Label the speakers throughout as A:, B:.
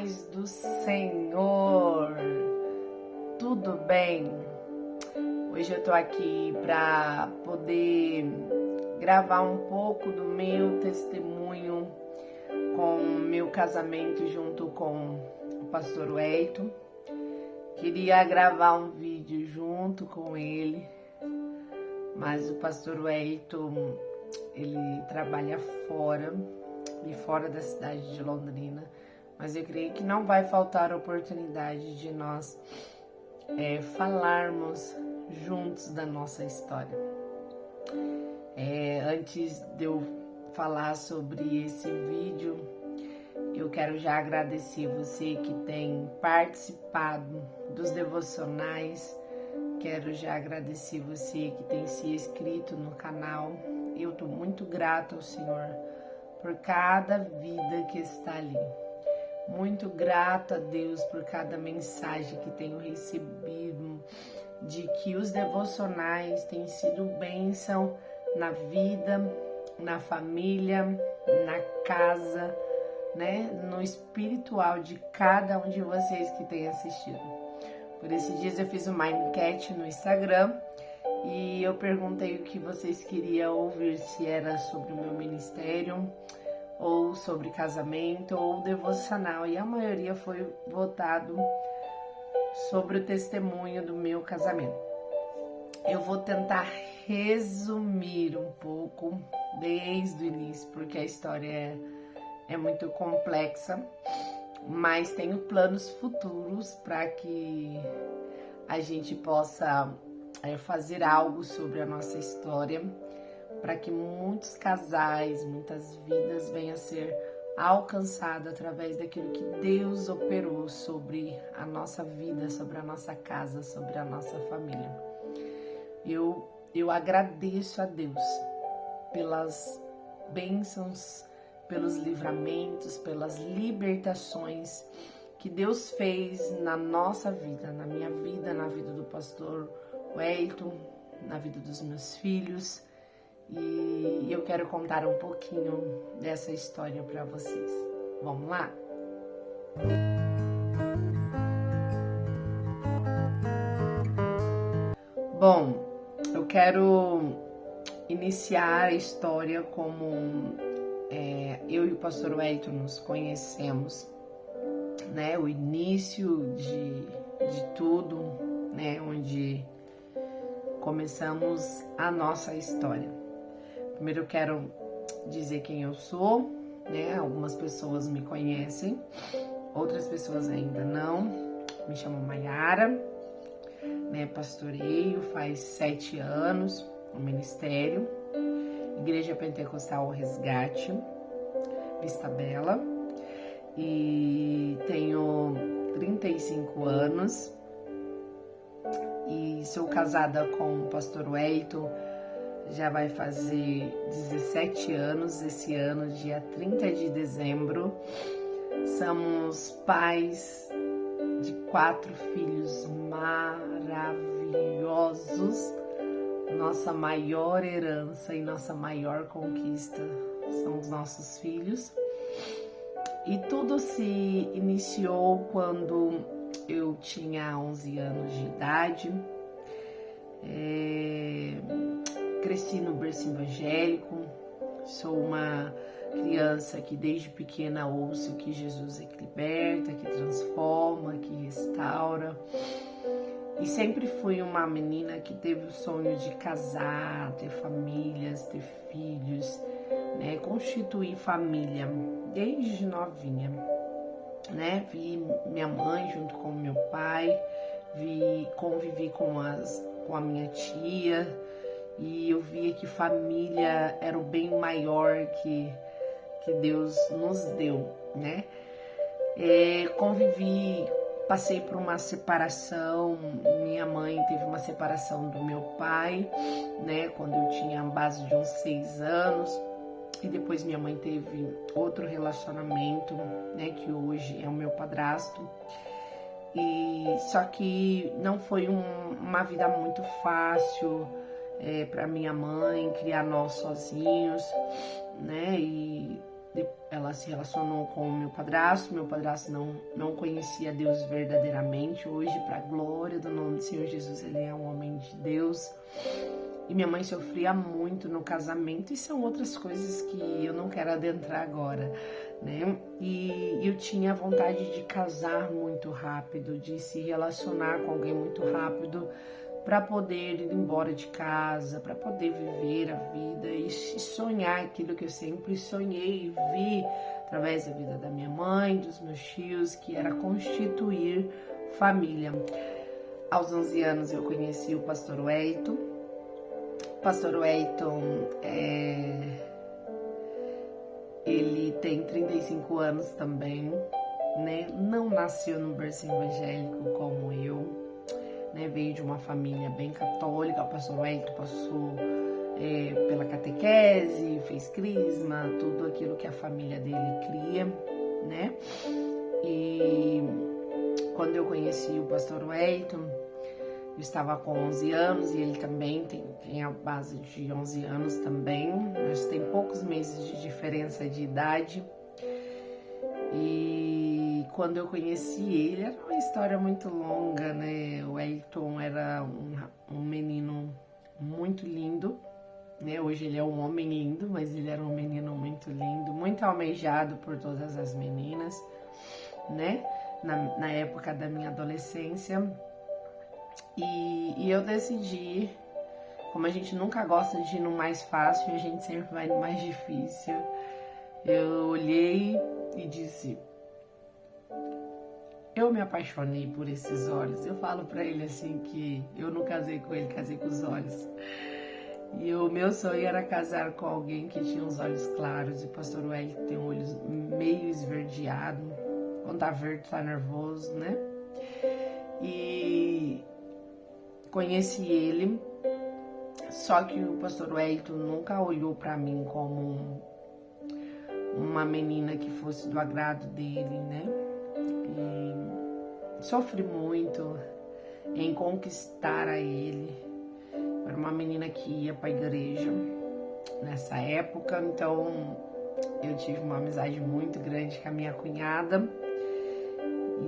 A: paz do Senhor, tudo bem? Hoje eu tô aqui para poder gravar um pouco do meu testemunho com o meu casamento junto com o pastor Wellington. Queria gravar um vídeo junto com ele, mas o pastor Wellington, ele trabalha fora da cidade de Londrina, mas eu creio que não vai faltar a oportunidade de nós falarmos juntos da nossa história. Antes de eu falar sobre esse vídeo, eu quero já agradecer você que tem participado dos devocionais. Quero já agradecer você que tem se inscrito no canal. Eu estou muito grata ao Senhor por cada vida que está ali. Muito grata a Deus por cada mensagem que tenho recebido, de que os devocionais têm sido bênção na vida, na família, na casa, né? No espiritual de cada um de vocês que tem assistido. Por esses dias eu fiz uma enquete no Instagram e eu perguntei o que vocês queriam ouvir, se era sobre o meu ministério, ou sobre casamento, ou devocional, e a maioria foi votado sobre o testemunho do meu casamento. Eu vou tentar resumir um pouco desde o início, porque a história é muito complexa, mas tenho planos futuros para que a gente possa fazer algo sobre a nossa história, para que muitos casais, muitas vidas venham a ser alcançadas através daquilo que Deus operou sobre a nossa vida, sobre a nossa casa, sobre a nossa família. Eu agradeço a Deus pelas bênçãos, pelos livramentos, pelas libertações que Deus fez na nossa vida, na minha vida, na vida do pastor Wellington, na vida dos meus filhos. E eu quero contar um pouquinho dessa história para vocês. Vamos lá? Bom, eu quero iniciar a história como eu e o pastor Wellington nos conhecemos, né? O início de tudo, né? Onde começamos a nossa história. Primeiro eu quero dizer quem eu sou, né? Algumas pessoas me conhecem, outras pessoas ainda não. Me chamo Maiara, né? Pastoreio faz 7 anos no ministério, Igreja Pentecostal Resgate, Vista Bela, e tenho 35 anos e sou casada com o pastor Wellington. Já vai fazer 17 anos esse ano, dia 30 de dezembro. Somos pais de 4 filhos maravilhosos. Nossa maior herança e nossa maior conquista são os nossos filhos. E tudo se iniciou quando eu tinha 11 anos de idade. Cresci no berço evangélico, sou uma criança que desde pequena ouço que Jesus é que liberta, que transforma, que restaura. E sempre fui uma menina que teve o sonho de casar, ter famílias, ter filhos, né? Constituir família desde novinha, né? Vi minha mãe junto com meu pai, convivi com a minha tia, e eu via que família era o bem maior que Deus nos deu, né? Passei por uma separação. Minha mãe teve uma separação do meu pai, né? Quando eu tinha a base de uns 6 anos. E depois minha mãe teve outro relacionamento, né? Que hoje é o meu padrasto. Só que não foi uma vida muito fácil para minha mãe criar nós sozinhos, né? E ela se relacionou com o meu padrasto não conhecia Deus verdadeiramente. Hoje, para a glória do nome do Senhor Jesus, ele é um homem de Deus. E minha mãe sofria muito no casamento, e são outras coisas que eu não quero adentrar agora, né? E eu tinha vontade de casar muito rápido, de se relacionar com alguém muito rápido, para poder ir embora de casa, para poder viver a vida e sonhar aquilo que eu sempre sonhei e vi através da vida da minha mãe, dos meus tios, que era constituir família. Aos 11 anos eu conheci o pastor Wellington. Pastor Wellington, ele tem 35 anos também, né? Não nasceu no berço evangélico como eu, né? Veio de uma família bem católica. O pastor Wellington passou pela catequese, fez crisma, tudo aquilo que a família dele cria, né? E quando eu conheci o pastor Wellington, eu estava com 11 anos e ele também tem a base de 11 anos também. Nós tem poucos meses de diferença de idade. E quando eu conheci ele, era uma história muito longa, né? O Wellington era um menino muito lindo, né? Hoje ele é um homem lindo, mas ele era um menino muito lindo, muito almejado por todas as meninas, né? Na época da minha adolescência. E eu decidi, como a gente nunca gosta de ir no mais fácil, a gente sempre vai no mais difícil. Eu olhei e disse, eu me apaixonei por esses olhos. Eu falo pra ele assim que eu não casei com ele, casei com os olhos. E o meu sonho era casar com alguém que tinha os olhos claros. E o pastor Wellington tem olhos meio esverdeado. Quando tá verde, tá nervoso, né? E conheci ele, só que o pastor Wellington nunca olhou para mim como uma menina que fosse do agrado dele, né? E sofri muito em conquistar a ele. Eu era uma menina que ia para a igreja nessa época, então eu tive uma amizade muito grande com a minha cunhada.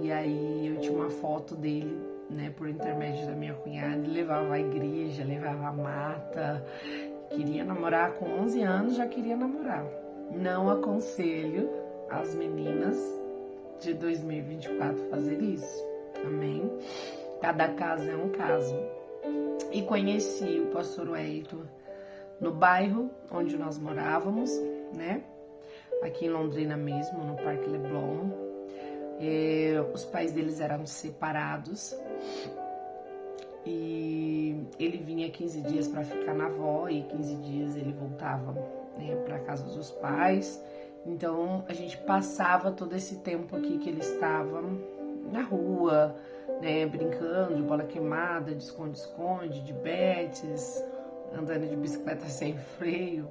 A: E aí eu tinha uma foto dele, né, por intermédio da minha cunhada, levava à igreja, levava a mata, queria namorar com 11 anos, já queria namorar. Não aconselho as meninas de 2024 fazer isso, amém? Cada caso é um caso. E conheci o pastor Wellington no bairro onde nós morávamos, né, aqui em Londrina mesmo, no Parque Leblon. Os pais deles eram separados e ele vinha 15 dias para ficar na avó e 15 dias ele voltava, né, para casa dos pais. Então a gente passava todo esse tempo aqui que ele estava na rua, né, brincando de bola queimada, de esconde-esconde, de betes, andando de bicicleta sem freio.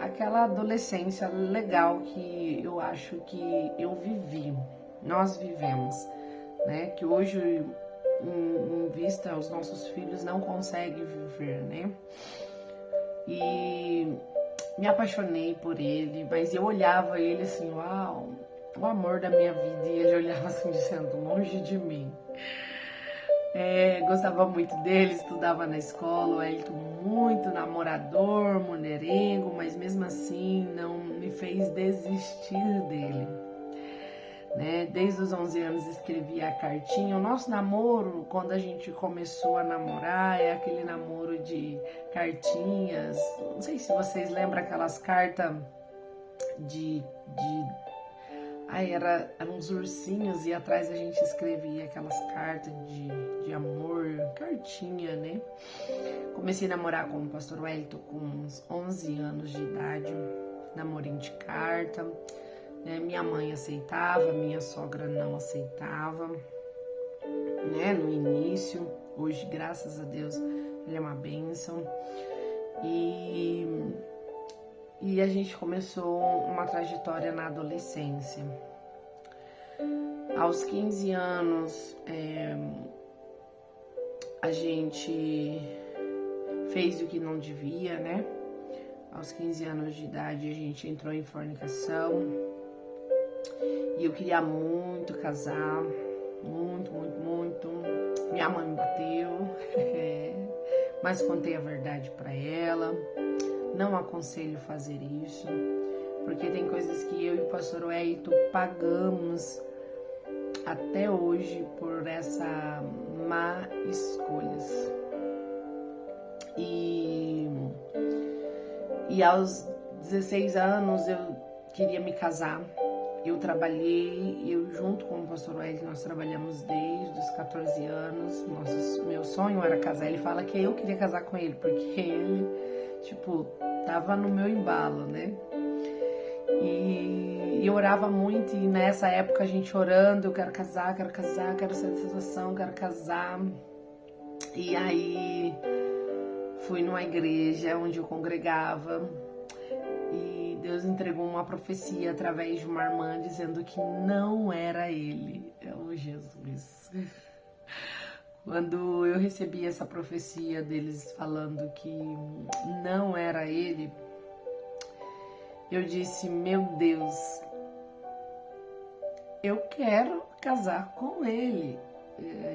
A: Aquela adolescência legal que eu acho que eu vivi. Nós vivemos, né? Que hoje, em vista, os nossos filhos não conseguem viver, né? E me apaixonei por ele, mas eu olhava ele assim, uau, o amor da minha vida, e ele olhava assim, dizendo, longe de mim. Gostava muito dele, estudava na escola, o Wellington muito namorador, mulherengo, mas mesmo assim não me fez desistir dele. Né? Desde os 11 anos escrevia a cartinha. O nosso namoro, quando a gente começou a namorar, é aquele namoro de cartinhas. Não sei se vocês lembram aquelas cartas eram uns ursinhos e atrás a gente escrevia aquelas cartas de amor, cartinha, né? Comecei a namorar com o pastor Wellington com uns 11 anos de idade, namorinho de carta. Minha mãe aceitava, minha sogra não aceitava, né, no início. Hoje, graças a Deus, ele é uma bênção. E a gente começou uma trajetória na adolescência. Aos 15 anos, a gente fez o que não devia, né? aos 15 anos de idade, a gente entrou em fornicação. E eu queria muito casar, muito. Minha mãe me bateu, mas contei a verdade para ela. Não aconselho fazer isso, porque tem coisas que eu e o pastor Wellington pagamos até hoje por essa má escolhas. E aos 16 anos eu queria me casar. Eu trabalhei, eu junto com o pastor Wellington, nós trabalhamos desde os 14 anos. Meu sonho era casar. Ele fala que eu queria casar com ele, porque ele, tava no meu embalo, né? E eu orava muito, e nessa época a gente orando, eu quero casar, quero sair dessa situação, quero casar. E aí fui numa igreja onde eu congregava, e Deus entregou uma profecia através de uma irmã dizendo que não era ele. Oh, Jesus! Quando eu recebi essa profecia deles falando que não era ele, eu disse, meu Deus, eu quero casar com ele.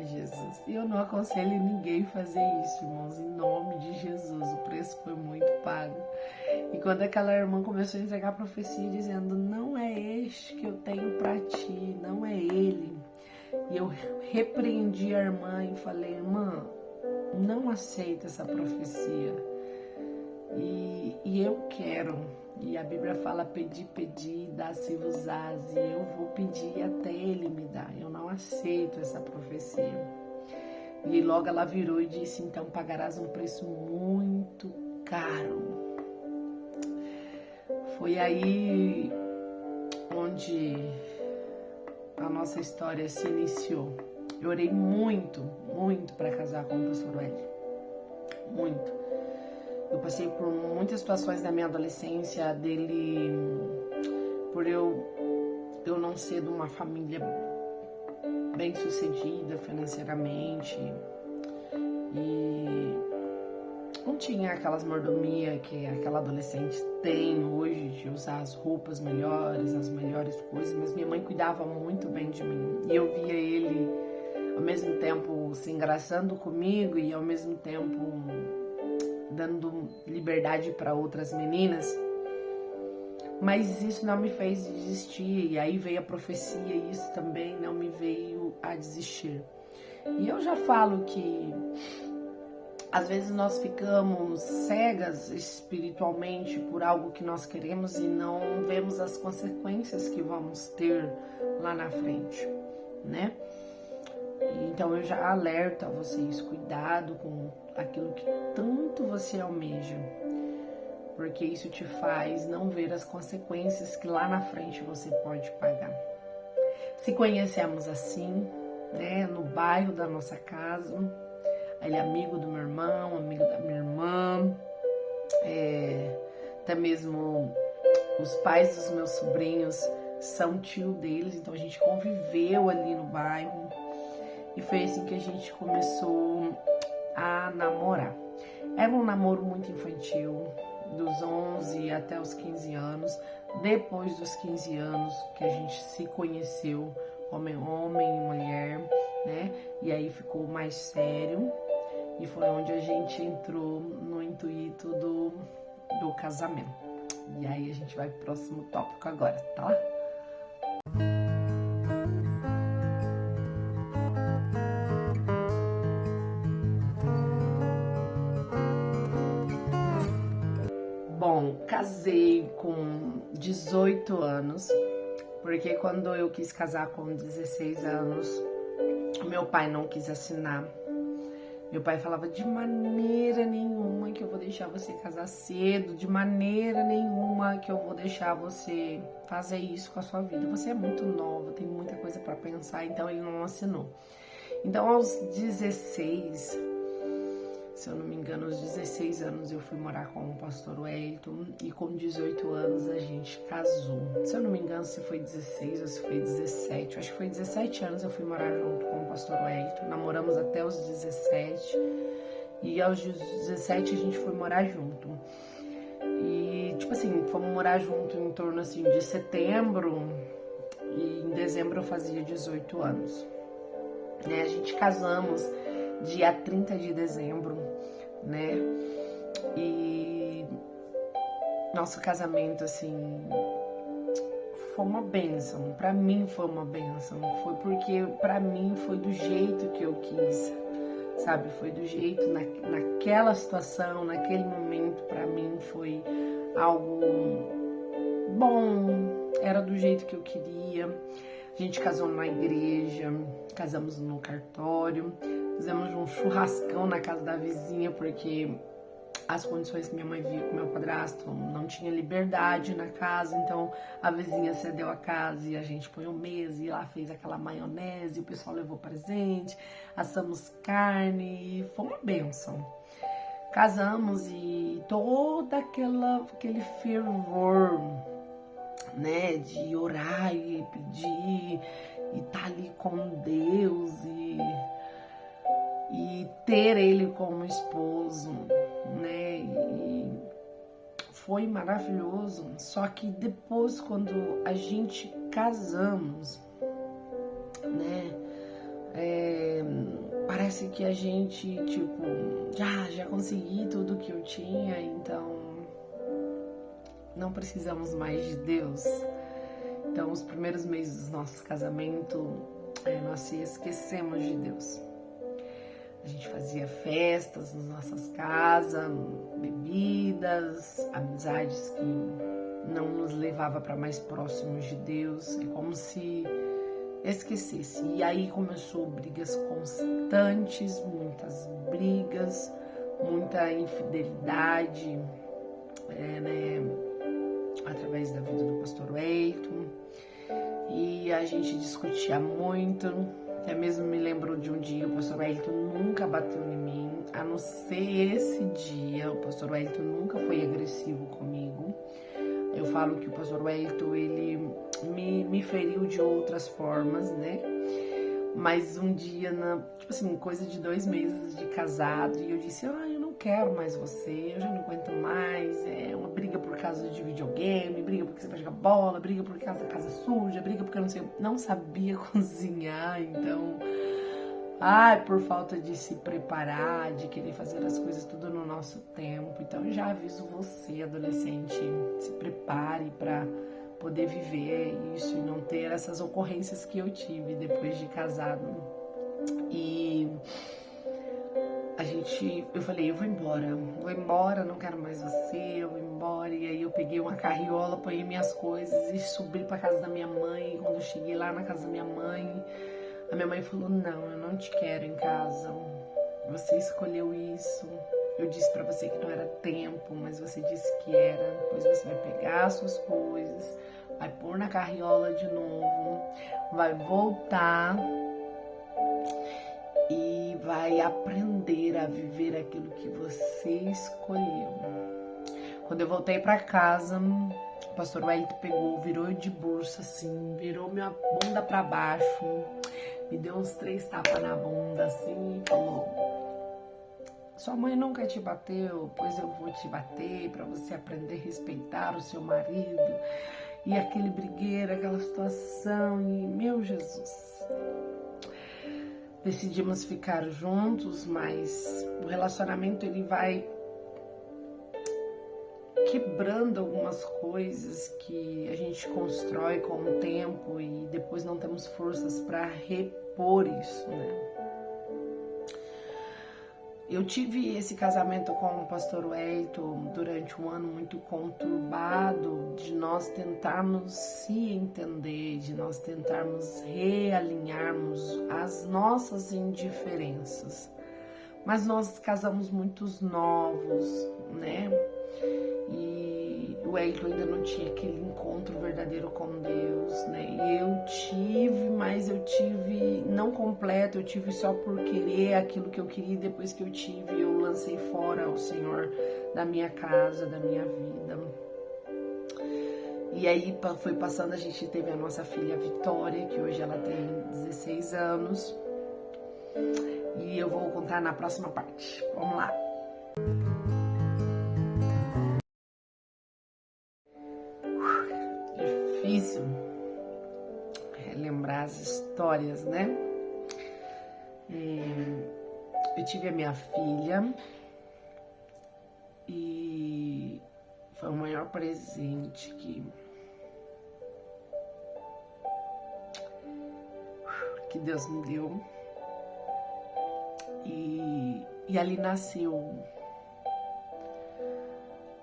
A: Jesus, e eu não aconselho ninguém fazer isso, irmãos, em nome de Jesus, o preço foi muito pago. E quando aquela irmã começou a entregar a profecia dizendo, não é este que eu tenho para ti, não é ele, e eu repreendi a irmã e falei, irmã, não aceita essa profecia, e eu quero. E a Bíblia fala, pedi, dá-se-vos-ás, e eu vou pedir até ele me dar. Eu não aceito essa profecia. E logo ela virou e disse, então pagarás um preço muito caro. Foi aí onde a nossa história se iniciou. Eu orei muito para casar com o pastor Wellington. Muito. Eu passei por muitas situações na minha adolescência dele, por eu não ser de uma família bem sucedida financeiramente, e não tinha aquelas mordomia que aquela adolescente tem hoje, de usar as roupas melhores, as melhores coisas, mas minha mãe cuidava muito bem de mim, e eu via ele ao mesmo tempo se engraçando comigo e ao mesmo tempo dando liberdade para outras meninas, mas isso não me fez desistir, e aí veio a profecia e isso também não me veio a desistir. E eu já falo que às vezes nós ficamos cegas espiritualmente por algo que nós queremos e não vemos as consequências que vamos ter lá na frente, né? Então eu já alerto a vocês, cuidado com aquilo que tanto você almeja, porque isso te faz não ver as consequências que lá na frente você pode pagar. Se conhecemos assim, né, no bairro da nossa casa, ele é amigo do meu irmão, amigo da minha irmã, até mesmo os pais dos meus sobrinhos são tio deles, então a gente conviveu ali no bairro. E foi assim que a gente começou a namorar. Era um namoro muito infantil, dos 11 até os 15 anos. Depois dos 15 anos que a gente se conheceu, homem e mulher, né? E aí ficou mais sério. E foi onde a gente entrou no intuito do casamento. E aí a gente vai pro próximo tópico agora, tá? Bom, casei com 18 anos, porque quando eu quis casar com 16 anos, meu pai não quis assinar. Meu pai falava, de maneira nenhuma que eu vou deixar você casar cedo, de maneira nenhuma que eu vou deixar você fazer isso com a sua vida. Você é muito nova, tem muita coisa para pensar, então ele não assinou. Então aos 16, se eu não me engano, aos 16 anos eu fui morar com o pastor Wellington e com 18 anos a gente casou. Se eu não me engano, se foi 16 ou se foi 17, eu acho que foi 17 anos eu fui morar junto com o pastor Wellington. Namoramos até os 17 e aos 17 a gente foi morar junto. E tipo assim, fomos morar junto em torno assim de setembro e em dezembro eu fazia 18 anos. Né? A gente casamos dia 30 de dezembro, né? E nosso casamento, assim, foi uma bênção. Pra mim foi uma bênção. Foi porque pra mim foi do jeito que eu quis, sabe? Foi do jeito, naquela situação, naquele momento, pra mim foi algo bom. Era do jeito que eu queria. A gente casou na igreja, casamos no cartório, fizemos um churrascão na casa da vizinha, porque as condições que minha mãe via com meu padrasto não tinha liberdade na casa, então a vizinha cedeu a casa e a gente põe mesa e lá fez aquela maionese, o pessoal levou presente, assamos carne, foi uma bênção. Casamos e todo aquele fervor, né, de orar e pedir e estar ali com Deus e ter ele como esposo, né, e foi maravilhoso. Só que depois, quando a gente casamos, né, parece que a gente, tipo, já consegui tudo que eu tinha, então não precisamos mais de Deus. Então, os primeiros meses do nosso casamento, nós se esquecemos de Deus. A gente fazia festas nas nossas casas, bebidas, amizades que não nos levava para mais próximos de Deus. É como se esquecesse. E aí começou brigas constantes, muitas brigas, muita infidelidade, né? Através da vida do pastor Wellington, e a gente discutia muito. Até mesmo me lembro de um dia, o pastor Wellington nunca bateu em mim, a não ser esse dia. O pastor Wellington nunca foi agressivo comigo. Eu falo que o pastor Wellington, ele me feriu de outras formas, né? Mas um dia, tipo assim, coisa de 2 meses de casado, e eu disse, eu não quero mais você, eu já não aguento mais, é uma briga por causa de videogame, briga porque você vai jogar bola, briga por causa da casa suja, briga porque eu não sabia cozinhar, então, por falta de se preparar, de querer fazer as coisas tudo no nosso tempo. Então eu já aviso você, adolescente, se prepare para poder viver isso e não ter essas ocorrências que eu tive depois de casado. E eu falei, eu vou embora, não quero mais você, eu vou embora. E aí eu peguei uma carriola, ponhei minhas coisas e subi pra casa da minha mãe. E quando eu cheguei lá na casa da minha mãe, a minha mãe falou, não, eu não te quero em casa, você escolheu isso. Eu disse pra você que não era tempo, mas você disse que era. Depois você vai pegar as suas coisas, vai pôr na carriola de novo, vai voltar e vai aprender a viver aquilo que você escolheu. Quando eu voltei pra casa, o pastor Wellington pegou, virou de bursa assim, virou minha bunda pra baixo, me deu uns 3 tapas na bunda assim e falou, sua mãe nunca te bateu, pois eu vou te bater para você aprender a respeitar o seu marido. E aquele brigueiro, aquela situação, e meu Jesus. Decidimos ficar juntos, mas o relacionamento ele vai quebrando algumas coisas que a gente constrói com o tempo e depois não temos forças para repor isso, né? Eu tive esse casamento com o pastor Wellington durante um ano muito conturbado, de nós tentarmos se entender, de nós tentarmos realinharmos as nossas indiferenças. Mas nós casamos muitos novos, né? E o Wellington ainda não tinha aquele encontro verdadeiro com Deus, né? E eu tive, mas eu tive não completo, eu tive só por querer aquilo que eu queria. E depois que eu tive, eu lancei fora o Senhor da minha casa, da minha vida. E aí foi passando, a gente teve a nossa filha Vitória, que hoje ela tem 16 anos. E eu vou contar na próxima parte. Vamos lá! difícil relembrar as histórias, né? Eu tive a minha filha e foi o maior presente que Deus me deu. E ali nasceu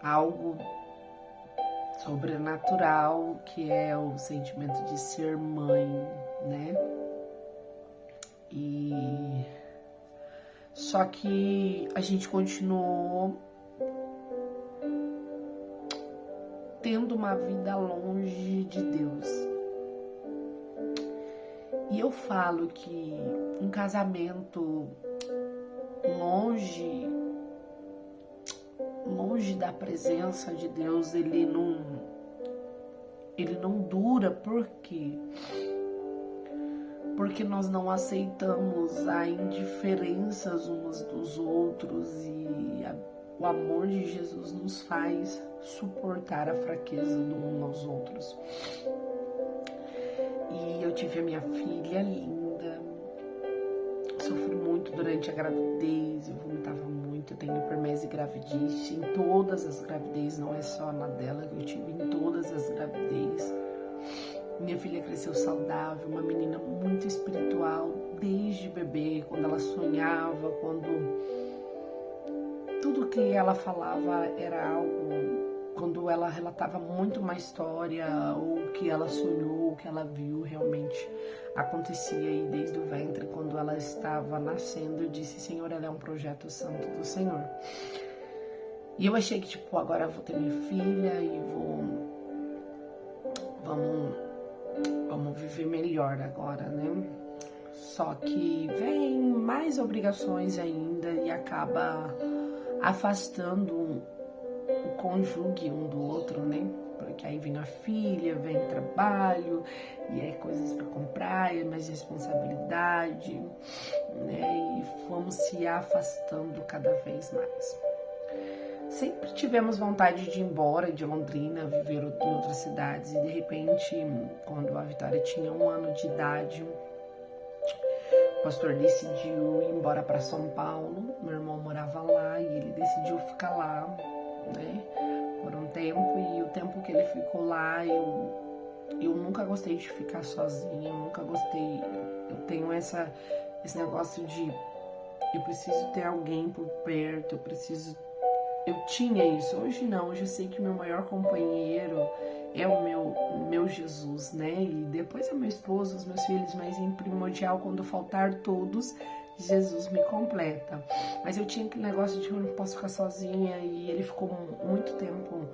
A: algo sobrenatural, que é o sentimento de ser mãe, né? E só que a gente continuou tendo uma vida longe de Deus. E eu falo que um casamento longe da presença de Deus, ele não dura. Por quê? Porque nós não aceitamos a indiferenças uns dos outros e o amor de Jesus nos faz suportar a fraqueza do um aos outros. E eu tive a minha filha linda, sofri muito durante a gravidez, eu vomitava muito, eu tenho hipermese gravidez, em todas as gravidez, não é só na dela que eu tive, em todas as gravidez. Minha filha cresceu saudável, uma menina muito espiritual, desde bebê, quando ela sonhava, tudo que ela falava era algo, quando ela relatava muito uma história, ou o que ela sonhou, o que ela viu, realmente acontecia. E desde o ventre, quando ela estava nascendo, eu disse: Senhor, ela é um projeto santo do Senhor. E eu achei que, agora eu vou ter minha filha e vamos viver melhor agora, né? Só que vem mais obrigações ainda e acaba afastando o cônjuge um do outro, né? Porque aí vem a filha, vem trabalho, e é coisas para comprar, é mais responsabilidade, né? E fomos se afastando cada vez mais. Sempre tivemos vontade de ir embora de Londrina, viver em outras cidades, e de repente, quando a Vitória tinha 1 ano de idade, o pastor decidiu ir embora para São Paulo. Meu irmão morava lá e ele decidiu ficar lá, né, por um tempo. E o tempo que ele ficou lá, eu nunca gostei de ficar sozinha, eu nunca gostei. Eu tenho esse negócio de eu preciso ter alguém por perto, eu tinha isso, hoje não, hoje eu sei que meu maior companheiro é o meu Jesus, né? E depois é meu esposo, os meus filhos, mas em primordial, quando faltar todos, Jesus me completa. Mas eu tinha aquele negócio de eu não posso ficar sozinha, e ele ficou muito tempo,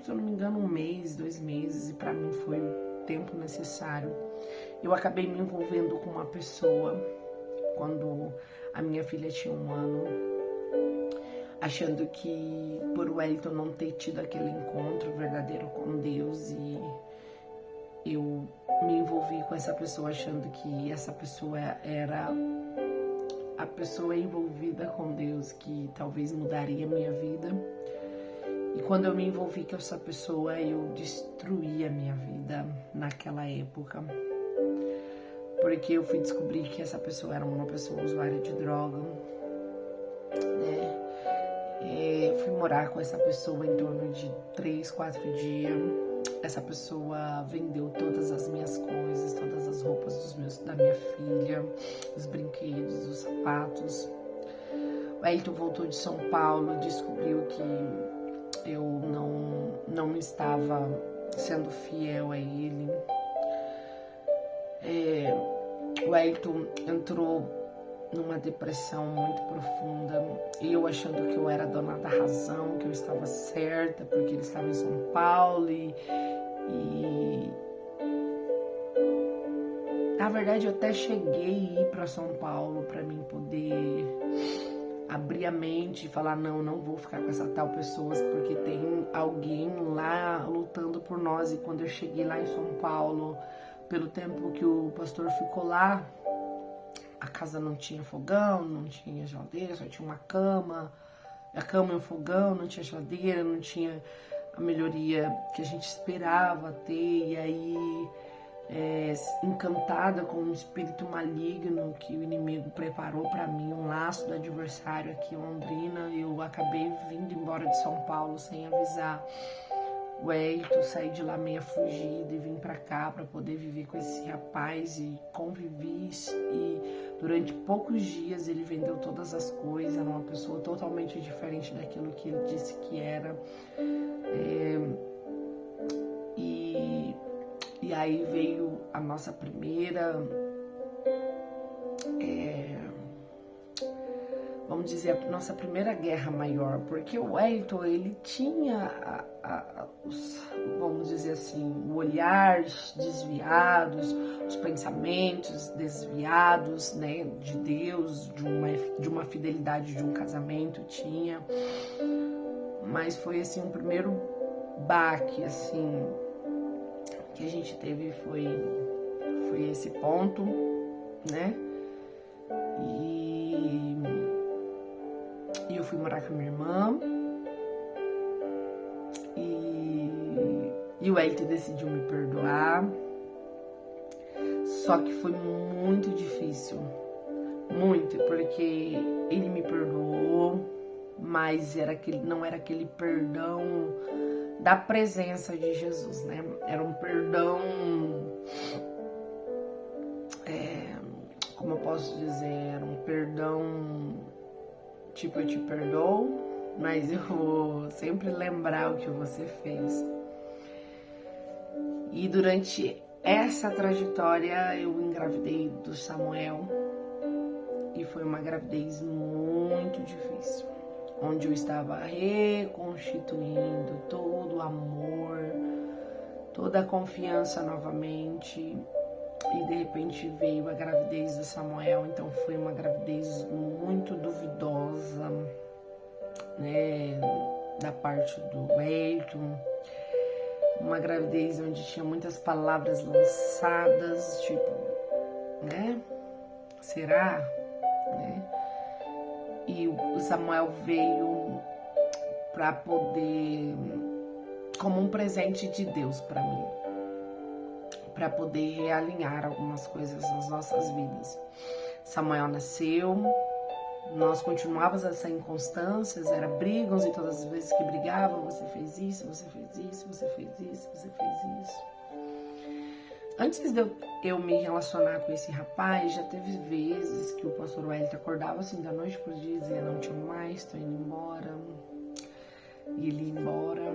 A: se eu não me engano, 1 mês, 2 meses, e pra mim foi o tempo necessário. Eu acabei me envolvendo com uma pessoa quando a minha filha tinha 1 ano, achando que por Wellington não ter tido aquele encontro verdadeiro com Deus, e eu me envolvi com essa pessoa achando que essa pessoa era a pessoa envolvida com Deus, que talvez mudaria a minha vida. E quando eu me envolvi com essa pessoa, eu destruí a minha vida naquela época, porque eu fui descobrir que essa pessoa era uma pessoa usuária de droga, né? Fui morar com essa pessoa em torno de 3, 4 dias. Essa pessoa vendeu todas as minhas coisas, todas as roupas da minha filha, os brinquedos, os sapatos. O Elton voltou de São Paulo, descobriu que eu não estava sendo fiel a ele. O Elton entrou numa depressão muito profunda, eu achando que eu era dona da razão, que eu estava certa, porque ele estava em São Paulo, e na verdade eu até cheguei a ir para São Paulo para mim poder abrir a mente e falar: não vou ficar com essa tal pessoa, porque tem alguém lá lutando por nós. E quando eu cheguei lá em São Paulo, pelo tempo que o pastor ficou lá, a casa não tinha fogão, não tinha geladeira, só tinha uma cama. A cama e o fogão, não tinha geladeira, não tinha a melhoria que a gente esperava ter, e aí encantada com um espírito maligno que o inimigo preparou para mim, um laço do adversário aqui em Londrina, eu acabei vindo embora de São Paulo sem avisar o Hélito, saí de lá meia fugida e vim para cá para poder viver com esse rapaz e convivi, e durante poucos dias ele vendeu todas as coisas, era uma pessoa totalmente diferente daquilo que ele disse que era. E aí veio a nossa primeira, vamos dizer, a nossa primeira guerra maior, porque o Wellington, ele tinha, vamos dizer assim, o olhar desviados, os pensamentos desviados, né, de Deus, de uma fidelidade de um casamento tinha, mas foi assim um primeiro baque, assim, que a gente teve foi esse ponto, né? E eu fui morar com a minha irmã e o Hélito decidiu me perdoar, só que foi muito difícil, muito, porque ele me perdoou, mas não era aquele perdão da presença de Jesus, né? Era um perdão, como eu posso dizer, era um perdão tipo, eu te perdoo, mas eu vou sempre lembrar o que você fez. E durante essa trajetória eu engravidei do Samuel e foi uma gravidez muito difícil, onde eu estava reconstituindo todo o amor, toda a confiança novamente, e de repente veio a gravidez do Samuel. Então foi uma gravidez muito duvidosa, né, da parte do Elton, uma gravidez onde tinha muitas palavras lançadas, tipo, né, será, né? E o Samuel veio para poder, como um presente de Deus para mim, para poder realinhar algumas coisas nas nossas vidas. Samuel nasceu, nós continuávamos essa inconstâncias, era brigas, e todas as vezes que brigava, você fez isso, você fez isso, você fez isso, você fez isso. Antes de eu me relacionar com esse rapaz, já teve vezes que o pastor Wellington acordava assim da noite pro dia e dizia, não te amo mais, tô indo embora. E ele ia embora,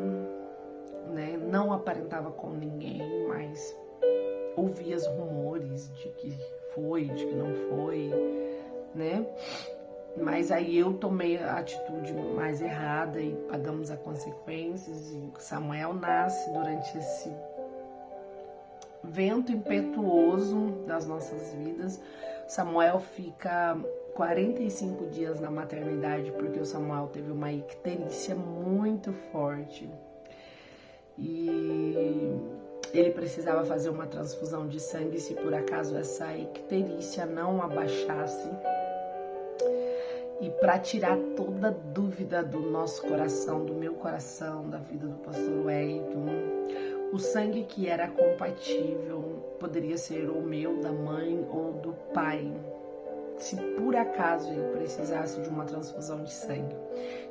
A: né? Não aparentava com ninguém, mas ouvia os rumores de que foi, de que não foi, né? Mas aí eu tomei a atitude mais errada e pagamos as consequências. E Samuel nasce durante esse vento impetuoso das nossas vidas. Samuel fica 45 dias na maternidade, porque o Samuel teve uma icterícia muito forte. E ele precisava fazer uma transfusão de sangue se por acaso essa icterícia não abaixasse. E para tirar toda dúvida do nosso coração, do meu coração, da vida do pastor Wellington, o sangue que era compatível poderia ser o meu, da mãe ou do pai, se por acaso ele precisasse de uma transfusão de sangue.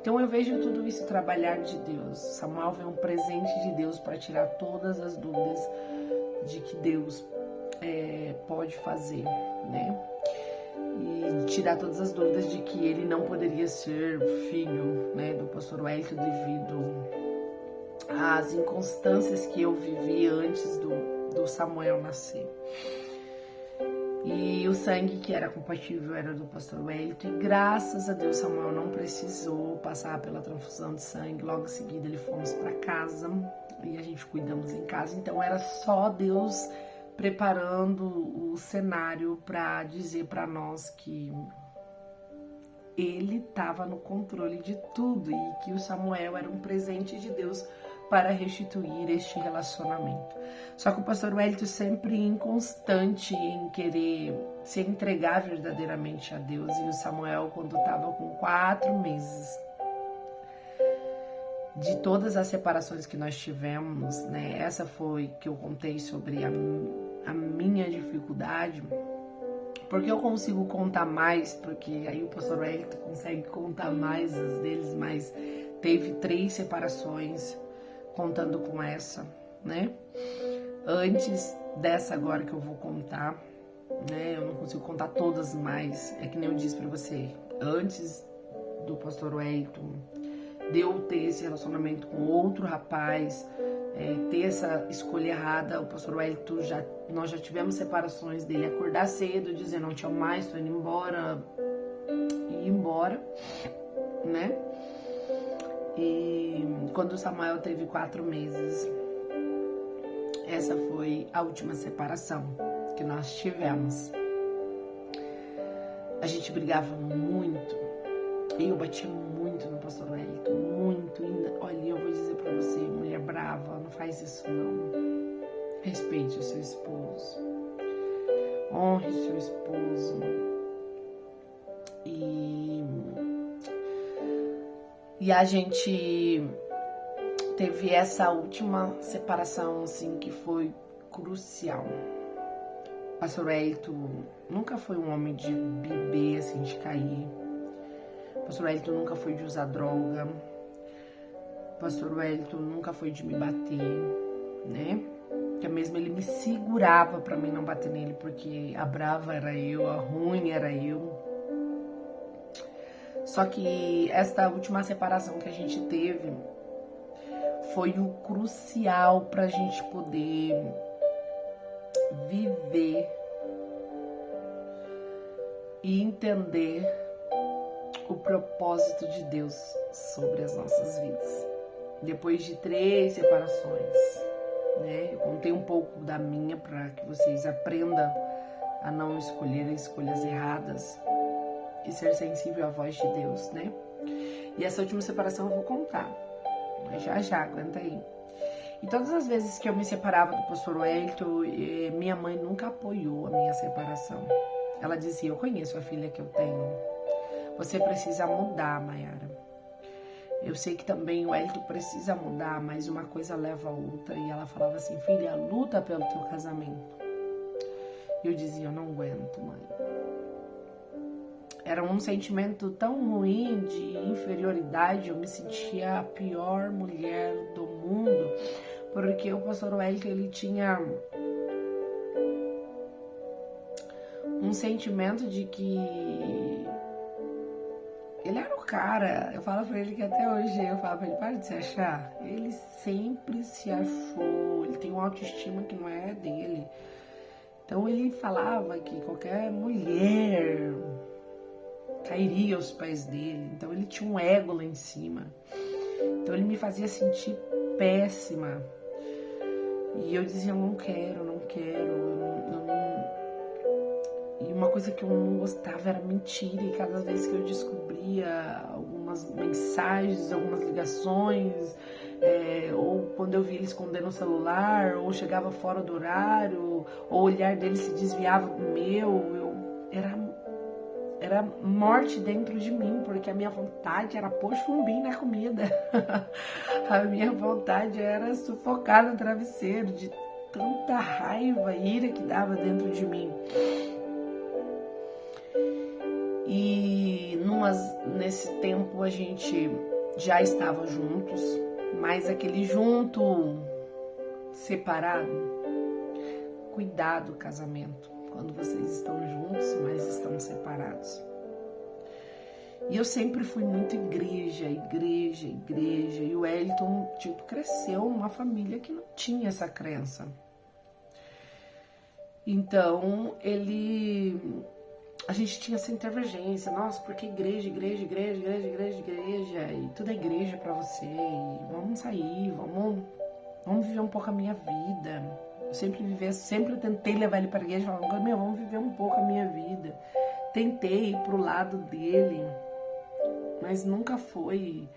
A: Então eu vejo tudo isso trabalhar de Deus. Samuel foi um presente de Deus para tirar todas as dúvidas de que Deus pode fazer, né? E tirar todas as dúvidas de que ele não poderia ser filho, né, do pastor Wellington devido às inconstâncias que eu vivi antes do Samuel nascer. E o sangue que era compatível era do pastor Wellington, e graças a Deus Samuel não precisou passar pela transfusão de sangue. Logo em seguida ele fomos para casa e a gente cuidamos em casa, então era só Deus preparando o cenário para dizer para nós que ele estava no controle de tudo e que o Samuel era um presente de Deus para restituir este relacionamento. Só que o pastor Wellington sempre inconstante em querer se entregar verdadeiramente a Deus, e o Samuel, quando estava com 4 meses de todas as separações que nós tivemos, né? Essa foi que eu contei sobre a minha dificuldade, porque eu consigo contar mais, porque aí o pastor Wellington consegue contar mais as deles, mas teve 3 separações, contando com essa, né? Antes dessa agora que eu vou contar, né? Eu não consigo contar todas, mas é que nem eu disse pra você, antes do pastor Wellington, de eu ter esse relacionamento com outro rapaz, ter essa escolha errada, o pastor Wellington, nós já tivemos separações dele acordar cedo, dizer não te amo mais, tô indo embora, e ir embora, né? E quando o Samuel teve 4 meses, essa foi a última separação que nós tivemos. A gente brigava muito, eu batia muito no pastor Wellington, muito. E, olha, eu vou dizer pra você, mulher brava, não faz isso não. Respeite o seu esposo, honre o seu esposo. E a gente teve essa última separação, assim, que foi crucial. O pastor Wellington nunca foi um homem de beber, assim, de cair. O pastor Wellington nunca foi de usar droga. O pastor Wellington nunca foi de me bater, né? Porque mesmo ele me segurava pra mim não bater nele, porque a brava era eu, a ruim era eu. Só que esta última separação que a gente teve foi o crucial pra gente poder viver e entender o propósito de Deus sobre as nossas vidas. Depois de 3 separações, né? Eu contei um pouco da minha para que vocês aprendam a não escolher escolhas erradas e ser sensível à voz de Deus, né? E essa última separação eu vou contar, mas já, aguenta aí. E todas as vezes que eu me separava do pastor Wellington, minha mãe nunca apoiou a minha separação. Ela dizia, eu conheço a filha que eu tenho, você precisa mudar, Mayara. Eu sei que também o Wellington precisa mudar, mas uma coisa leva a outra. E ela falava assim, filha, luta pelo teu casamento. E eu dizia, eu não aguento, mãe. Era um sentimento tão ruim de inferioridade, eu me sentia a pior mulher do mundo, porque o pastor Wellington, ele tinha um sentimento de que ele era o cara. Eu falo pra ele que até hoje, eu falo pra ele, para de se achar. Ele sempre se achou, ele tem uma autoestima que não é dele. Então ele falava que qualquer mulher cairia aos pés dele. Então ele tinha um ego lá em cima. Então ele me fazia sentir péssima. E eu dizia, eu não quero. E uma coisa que eu não gostava era mentira. E cada vez que eu descobria algumas mensagens, algumas ligações, ou quando eu via ele escondendo o celular, ou chegava fora do horário, ou o olhar dele se desviava do meu, era morte dentro de mim, porque a minha vontade era pôr chumbinho na comida. A minha vontade era sufocar no travesseiro, de tanta raiva e ira que dava dentro de mim. E nesse tempo a gente já estava juntos, mas aquele junto separado, cuidado do casamento, quando vocês estão juntos, mas estão separados. E eu sempre fui muito igreja, e o Wellington, cresceu numa família que não tinha essa crença. Então, a gente tinha essa divergência, nossa, porque igreja, e tudo é igreja pra você, e vamos sair, vamos viver um pouco a minha vida. Eu sempre tentei levar ele pra igreja, falando, vamos viver um pouco a minha vida. Tentei ir pro lado dele, mas nunca foi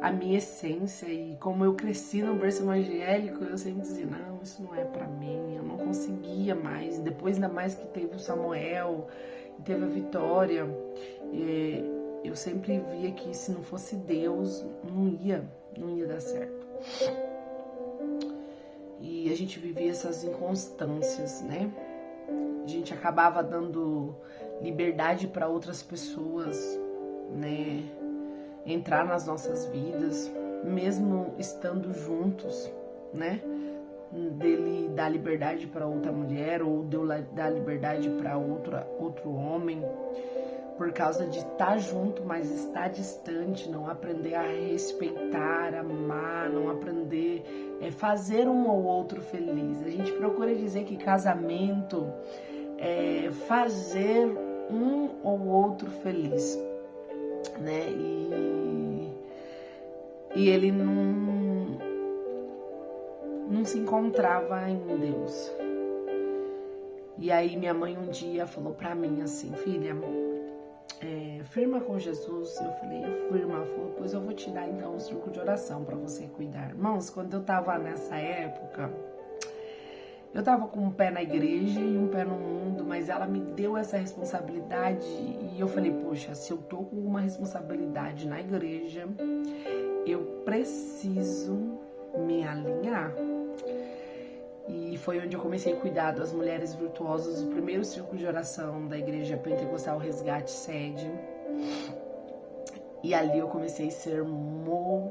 A: a minha essência. E como eu cresci no berço evangélico, eu sempre dizia, não, isso não é pra mim, eu não conseguia mais. Depois, ainda mais que teve o Samuel, teve a Vitória, eu sempre via que se não fosse Deus, não ia. não ia dar certo. E a gente vivia essas inconstâncias, né? A gente acabava dando liberdade para outras pessoas, né? Entrar nas nossas vidas, mesmo estando juntos, né? Dele dar liberdade para outra mulher ou de eu dar liberdade para outro homem, por causa de estar junto, mas estar distante, não aprender a respeitar, amar, não aprender a fazer um ou outro feliz. A gente procura dizer que casamento é fazer um ou outro feliz, né? E ele não se encontrava em Deus. E aí minha mãe um dia falou pra mim assim, filha, firma com Jesus. Eu falei, firma. Ela falou, pois eu vou te dar então um círculo de oração pra você cuidar. Irmãos, quando eu tava nessa época, eu tava com um pé na igreja e um pé no mundo, mas ela me deu essa responsabilidade e eu falei, poxa, se eu tô com uma responsabilidade na igreja, eu preciso me alinhar. E foi onde eu comecei a cuidar das mulheres virtuosas, o primeiro círculo de oração da Igreja Pentecostal Resgate Sede. E ali eu comecei a ser moldada.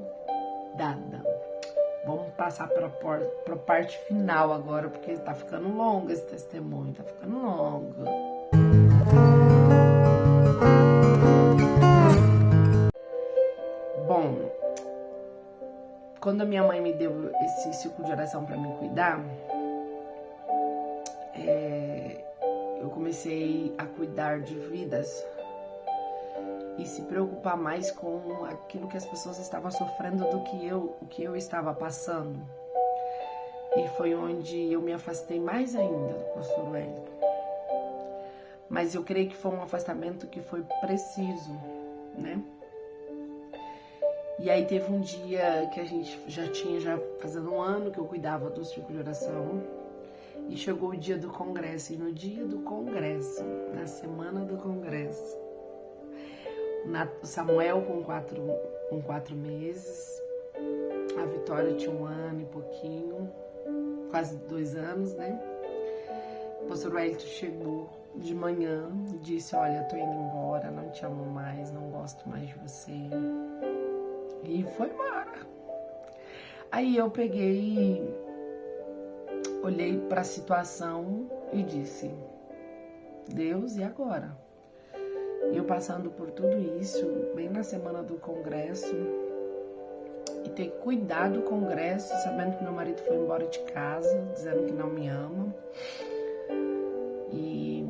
A: Vamos passar para a parte final agora, porque tá ficando longo esse testemunho, tá ficando longo. Bom, quando a minha mãe me deu esse círculo de oração para me cuidar, eu comecei a cuidar de vidas e se preocupar mais com aquilo que as pessoas estavam sofrendo do que o que eu estava passando. E foi onde eu me afastei mais ainda do pastor Wellington. Mas eu creio que foi um afastamento que foi preciso, né? E aí teve um dia que a gente já fazendo um ano que eu cuidava do círculo de oração. E chegou o dia do congresso. E no dia do congresso, na semana do congresso, o Samuel com 4 meses, a Vitória tinha 1 ano e pouquinho, quase 2 anos, né? O pastor Wellington chegou de manhã e disse, olha, tô indo embora, não te amo mais, não gosto mais de você. E foi embora. Aí eu peguei, olhei para a situação e disse, Deus, e agora? Eu passando por tudo isso, bem na semana do congresso, e ter que cuidar do congresso, sabendo que meu marido foi embora de casa, dizendo que não me ama, e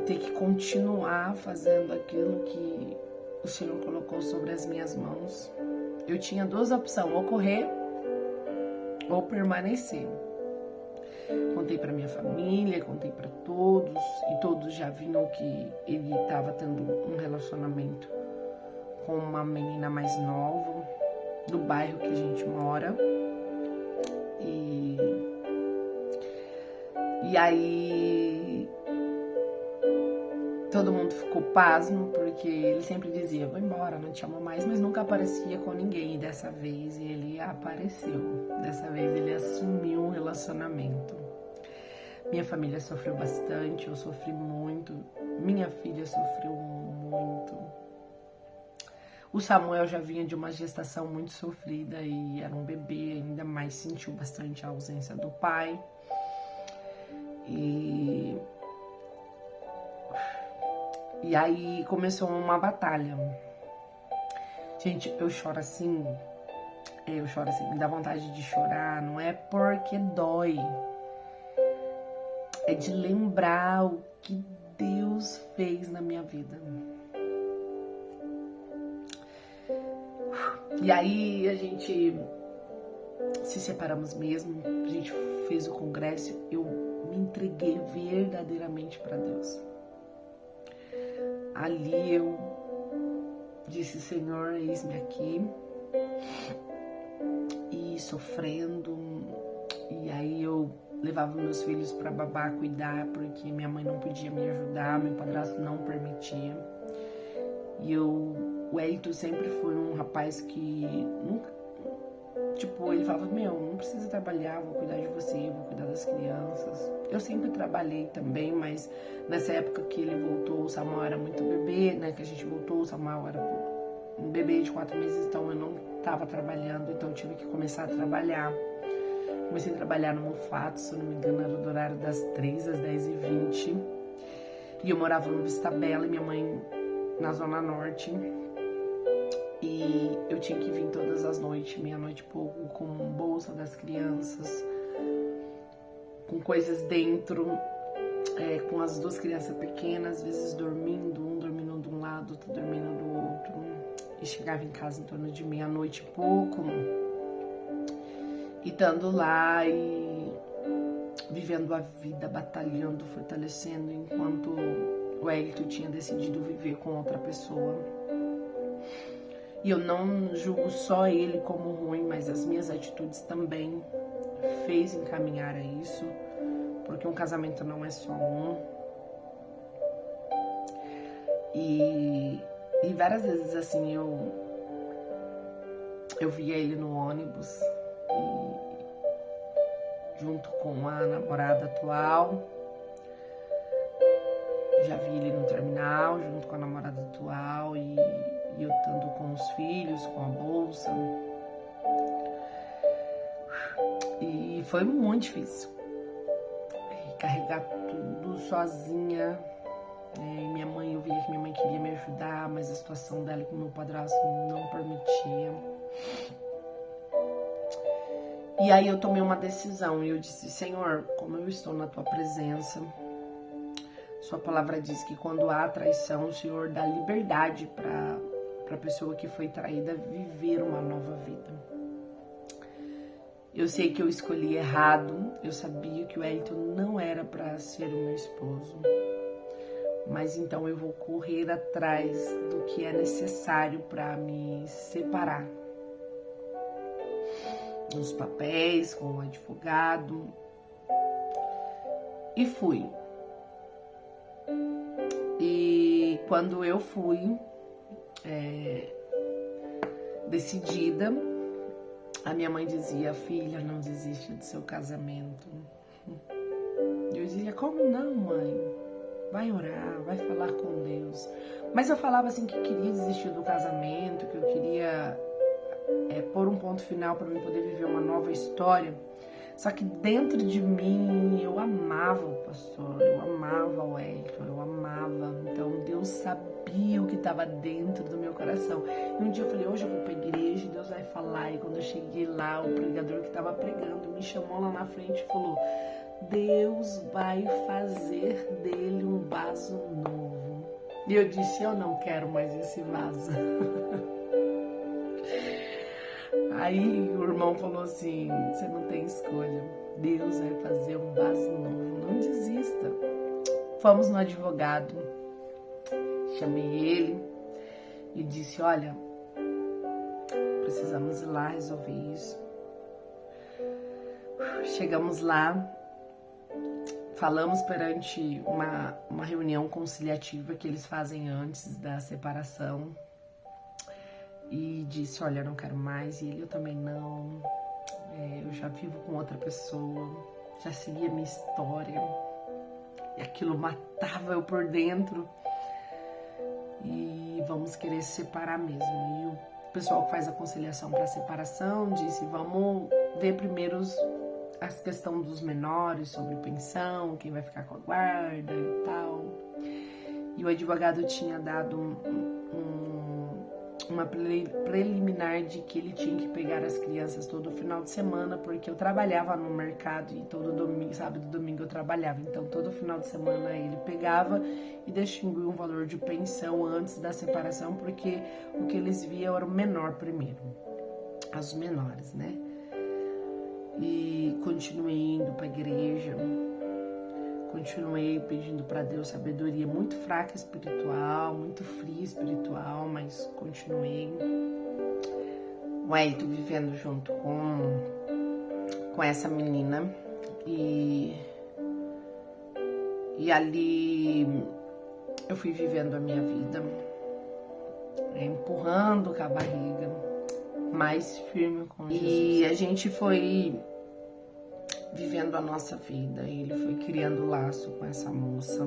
A: ter que continuar fazendo aquilo que o Senhor colocou sobre as minhas mãos. Eu tinha 2 opções, ou correr ou permanecer. Contei para minha família, contei para todos, e todos já viram que ele estava tendo um relacionamento com uma menina mais nova, do bairro que a gente mora. E aí todo mundo ficou pasmo, porque ele sempre dizia, vou embora, não te amo mais, mas nunca aparecia com ninguém. E dessa vez ele apareceu, dessa vez ele assumiu um relacionamento. Minha família sofreu bastante, eu sofri muito, minha filha sofreu muito. O Samuel já vinha de uma gestação muito sofrida e era um bebê, ainda mais sentiu bastante a ausência do pai. E aí começou uma batalha. Gente, eu choro assim, me dá vontade de chorar, não é porque dói. É de lembrar o que Deus fez na minha vida. E aí a gente se separamos mesmo, a gente fez o congresso, eu me entreguei verdadeiramente para Deus. Ali eu disse, Senhor, eis-me aqui, e sofrendo, e aí eu levava meus filhos para babá cuidar, porque minha mãe não podia me ajudar, meu padrasto não permitia. E eu o Hélito sempre foi um rapaz que nunca, tipo, ele falava, não precisa trabalhar, vou cuidar de você, vou cuidar das crianças. Eu sempre trabalhei também, mas nessa época que ele voltou, o Samuel era muito bebê, né, que a gente voltou, o Samuel era um bebê de 4 meses, então eu não estava trabalhando, então eu tive que começar a trabalhar. Comecei a trabalhar no Mufato, se eu não me engano, era do horário das 3 às 10h20. E eu morava no Vista Bela e minha mãe na Zona Norte. E eu tinha que vir todas as noites, meia-noite e pouco, com bolsa das crianças, com coisas dentro, com as 2 crianças pequenas, às vezes dormindo, um dormindo de um lado, outro dormindo do outro. E chegava em casa em torno de meia-noite e pouco. E estando lá e vivendo a vida, batalhando, fortalecendo, enquanto o Hélito tinha decidido viver com outra pessoa. E eu não julgo só ele como ruim, mas as minhas atitudes também fez encaminhar a isso, porque um casamento não é só um. E várias vezes assim eu via ele no ônibus junto com a namorada atual. Já vi ele no terminal junto com a namorada atual e eu estando com os filhos, com a bolsa. E foi muito difícil carregar tudo sozinha. Minha mãe, eu via que minha mãe queria me ajudar, mas a situação dela com o meu padrasto não permitia. E aí eu tomei uma decisão e eu disse, Senhor, como eu estou na tua presença, sua palavra diz que quando há traição, o Senhor dá liberdade para a pessoa que foi traída viver uma nova vida. Eu sei que eu escolhi errado, eu sabia que o Hélito não era para ser o meu esposo, mas então eu vou correr atrás do que é necessário para me separar. Nos papéis, com o advogado. E fui. E quando eu fui decidida, a minha mãe dizia, filha, não desiste do seu casamento. Eu dizia, como não, mãe? Vai orar, vai falar com Deus. Mas eu falava assim que queria desistir do casamento, que eu queria pôr um ponto final para eu poder viver uma nova história. Só que dentro de mim eu amava o pastor, eu amava o Hélito, eu amava. Então Deus sabia o que estava dentro do meu coração. E um dia eu falei, hoje eu vou para a igreja e Deus vai falar. E quando eu cheguei lá, o pregador que estava pregando me chamou lá na frente e falou, Deus vai fazer dele um vaso novo. E eu disse, eu não quero mais esse vaso. Aí o irmão falou assim, você não tem escolha, Deus vai fazer um vaso novo, não desista. Fomos no advogado, chamei ele e disse, olha, precisamos ir lá resolver isso. Chegamos lá, falamos perante uma reunião conciliativa que eles fazem antes da separação. E disse, olha, eu não quero mais, e ele, eu também não, eu já vivo com outra pessoa, já segui a minha história, e aquilo matava eu por dentro, e vamos querer se separar mesmo. E o pessoal que faz a conciliação para separação disse, vamos ver primeiro a questão dos menores, sobre pensão, quem vai ficar com a guarda e tal. E o advogado tinha dado uma preliminar de que ele tinha que pegar as crianças todo final de semana, porque eu trabalhava no mercado e todo domingo, sábado e domingo eu trabalhava, então todo final de semana ele pegava e distinguia um valor de pensão antes da separação, porque o que eles viam era o menor primeiro, as menores, né? E continuei indo para a igreja, continuei pedindo para Deus sabedoria, muito fraca espiritual, muito fria espiritual, mas continuei. O Hélito vivendo junto com essa menina e ali eu fui vivendo a minha vida. empurrando com a barriga, mais firme com Jesus. E a gente foi vivendo a nossa vida, ele foi criando laço com essa moça.